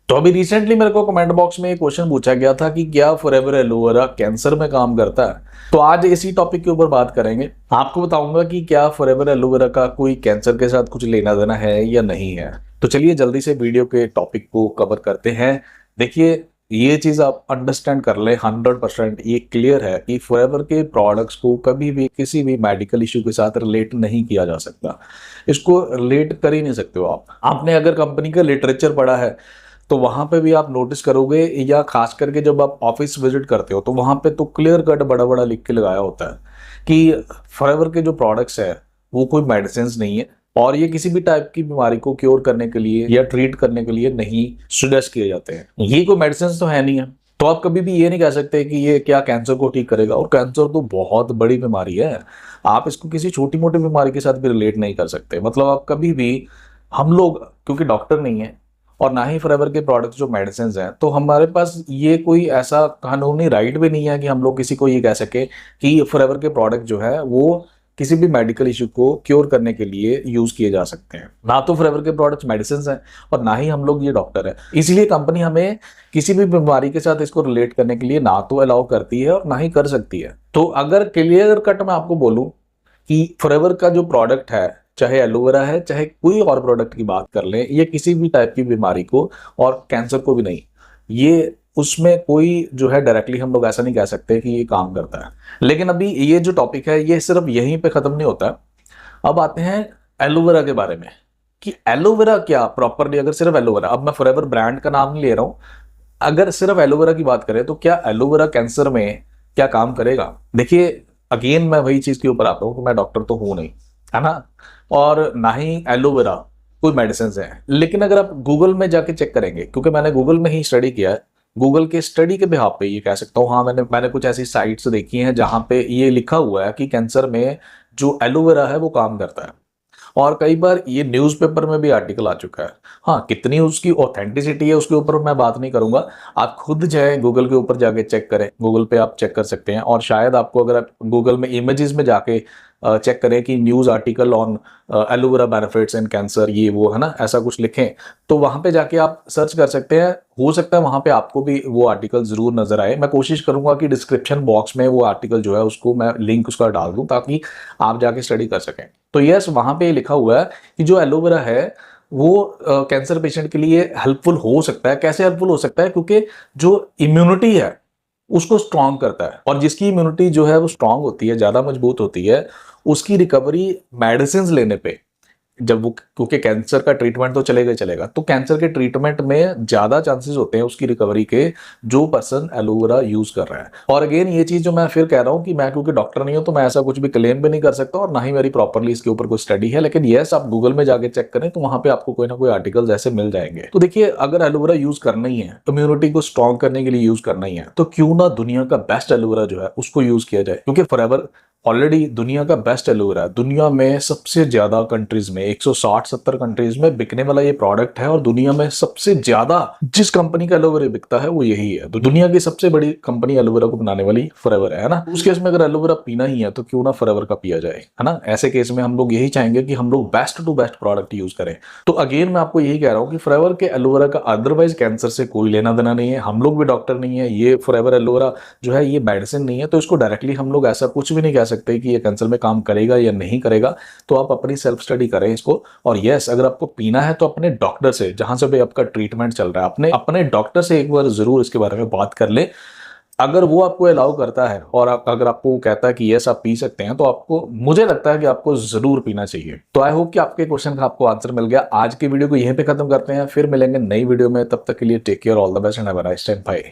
तो अभी रिसेंटली मेरे को कमेंट बॉक्स में एक क्वेश्चन पूछा गया था कि क्या फॉरएवर एलोवेरा कैंसर में काम करता है। तो आज इसी टॉपिक के ऊपर बात करेंगे। आपको बताऊंगा कि क्या फॉरएवर एलोवेरा का कोई कैंसर के साथ कुछ लेना देना है या नहीं है। तो चलिए जल्दी से वीडियो के टॉपिक को कवर करते हैं। देखिए, ये चीज आप अंडरस्टैंड कर ले 100%। ये क्लियर है कि फॉरएवर के प्रोडक्ट्स को कभी भी किसी भी मेडिकल इशू के साथ रिलेट नहीं किया जा सकता। इसको रिलेट कर ही नहीं सकते हो आप। आपने अगर कंपनी का लिटरेचर पढ़ा है तो वहां पे भी आप नोटिस करोगे, या खास करके जब आप ऑफिस विजिट करते हो तो वहां पे तो क्लियर कट बड़ा बड़ा लिख के लगाया होता है कि फॉरएवर के जो प्रोडक्ट्स है वो कोई मेडिसिन नहीं है और ये किसी भी टाइप की बीमारी को क्योर करने के लिए या ट्रीट करने के लिए नहीं सजेस्ट किए जाते हैं। ये कोई मेडिसिन तो है नहीं है। तो आप कभी भी ये नहीं कह सकते कि ये क्या कैंसर को ठीक करेगा। और कैंसर तो बहुत बड़ी बीमारी है, आप इसको किसी छोटी मोटी बीमारी के साथ भी रिलेट नहीं कर सकते। मतलब आप कभी भी, हम लोग क्योंकि डॉक्टर नहीं है और ना ही फॉरएवर के प्रोडक्ट्स जो मेडिसिन हैं, तो हमारे पास ये कोई ऐसा कानूनी राइट भी नहीं है कि हम लोग किसी को ये कह सके कि फॉरएवर के प्रोडक्ट जो है वो किसी भी मेडिकल इशू को क्योर करने के लिए यूज किए जा सकते हैं। ना तो फॉरएवर के प्रोडक्ट्स मेडिसिन हैं और ना ही हम लोग ये डॉक्टर है। इसलिए कंपनी हमें किसी भी बीमारी के साथ इसको रिलेट करने के लिए ना तो अलाउ करती है और ना ही कर सकती है। तो अगर क्लियर कट मैं आपको बोलूं कि फॉरएवर का जो प्रोडक्ट है, चाहे एलोवेरा है चाहे कोई और प्रोडक्ट की बात कर लें, ये किसी भी टाइप की बीमारी को और कैंसर को भी नहीं, ये उसमें कोई जो है डायरेक्टली हम लोग ऐसा नहीं कह सकते कि ये काम करता है। लेकिन अभी ये जो टॉपिक है ये सिर्फ यहीं पे खत्म नहीं होता। अब आते हैं एलोवेरा के बारे में कि एलोवेरा क्या प्रॉपरली, अगर सिर्फ एलोवेरा, अब मैं फॉरएवर ब्रांड का नाम नहीं ले रहा हूं, अगर सिर्फ एलोवेरा की बात करें तो क्या एलोवेरा कैंसर में क्या काम करेगा। देखिए, अगेन मैं वही चीज के ऊपर आता हूं कि मैं डॉक्टर तो हूं नहीं, है ना, और ना ही एलोवेरा कोई मेडिसिन है। लेकिन अगर आप गूगल में जाके चेक करेंगे, क्योंकि मैंने गूगल में ही स्टडी किया है, गूगल के स्टडी के बिहाफ पे ये कह सकता हूँ, हाँ मैंने कुछ ऐसी साइट्स देखी हैं जहां पे ये लिखा हुआ है कि कैंसर में जो एलोवेरा है वो काम करता है। और कई बार ये न्यूज़पेपर में भी आर्टिकल आ चुका है। हाँ, कितनी उसकी ऑथेंटिसिटी है उसके ऊपर मैं बात नहीं करूंगा। आप खुद जाए गूगल के ऊपर जाके चेक करें, गूगल पे आप चेक कर सकते हैं। और शायद आपको, अगर आप गूगल में इमेजेस में जाके चेक करें कि news article on aloe vera benefits in cancer, ये वो है ना, ऐसा कुछ लिखें, तो वहां पे जाके आप सर्च कर सकते हैं। हो सकता है वहां पे आपको भी वो आर्टिकल जरूर नजर आए। मैं कोशिश करूंगा कि डिस्क्रिप्शन बॉक्स में वो आर्टिकल जो है उसको मैं लिंक उसका डाल दूं ताकि आप जाके स्टडी कर सकें। तो यस, वहां पे लिखा हुआ है कि जो एलोवेरा है वो कैंसर पेशेंट के लिए हेल्पफुल हो सकता है। कैसे हेल्पफुल हो सकता है? क्योंकि जो इम्यूनिटी है उसको स्ट्रांग करता है, और जिसकी इम्यूनिटी जो है वो स्ट्रांग होती है, ज्यादा मजबूत होती है, उसकी रिकवरी मेडिसिन लेने पे, जब वो, क्योंकि कैंसर का ट्रीटमेंट तो चलेगा ही चलेगा, तो कैंसर के ट्रीटमेंट में ज्यादा चांसेस होते हैं उसकी रिकवरी के, जो पर्सन एलोवेरा यूज कर रहा है। और अगेन ये चीज जो मैं फिर कह रहा हूं कि मैं क्योंकि डॉक्टर नहीं हूं तो मैं ऐसा कुछ भी क्लेम भी नहीं कर सकता और ना ही मेरी प्रॉपरली इसके ऊपर कोई स्टडी है। लेकिन यस, आप गूगल में जाके चेक करें तो वहां पे आपको कोई ना कोई आर्टिकल्स ऐसे मिल जाएंगे। तो देखिए, अगर एलोवेरा यूज करना ही है, इम्यूनिटी को स्ट्रॉन्ग करने के लिए यूज करना ही है, तो क्यों ना दुनिया का बेस्ट एलोवेरा जो है उसको यूज किया जाए। क्योंकि फॉरएवर ऑलरेडी दुनिया का बेस्ट एलोवेरा है। दुनिया में सबसे ज्यादा कंट्रीज में, 160-70 कंट्रीज में बिकने वाला ये प्रोडक्ट है। और दुनिया में सबसे ज्यादा जिस कंपनी का एलोवेरा बिकता है वो यही है। तो दुनिया की सबसे बड़ी कंपनी एलोवेरा को बनाने वाली फॉरएवर है ना। उस केस में अगर एलोवेरा पीना ही है तो क्यों ना फॉरएवर का पिया जाए, है ना। ऐसे केस में हम लोग यही चाहेंगे कि हम लोग best to best product use करें। तो अगेन मैं आपको यही कह रहा हूँ कि फॉरएवर के एलोवेरा का अदरवाइज कैंसर से कोई लेना देना नहीं है। हम लोग भी डॉक्टर नहीं है, ये फॉरएवर एलोवेरा जो है ये मेडिसिन नहीं है, तो इसको डायरेक्टली हम लोग ऐसा कुछ भी नहीं कह सकते कि ये कैंसर में काम करेगा या नहीं करेगा। तो आप अपनी सेल्फ स्टडी करें इसको। और यस, अगर आपको पीना है तो अपने डॉक्टर से, जहां से भी आपका ट्रीटमेंट चल रहा है, अपने डॉक्टर से एक बार जरूर इसके बारे में बात कर ले। अगर वो आपको अलाउ करता है और अगर आपको कहता है कि यस आप पी सकते हैं, तो आपको, मुझे लगता है कि आपको जरूर पीना चाहिए। तो आई होप कि आपके क्वेश्चन का आपको आंसर मिल गया। आज की वीडियो को यहीं पे खत्म करते हैं, फिर मिलेंगे नई वीडियो में। तब तक के लिए take care, all the best and have a nice time, bye.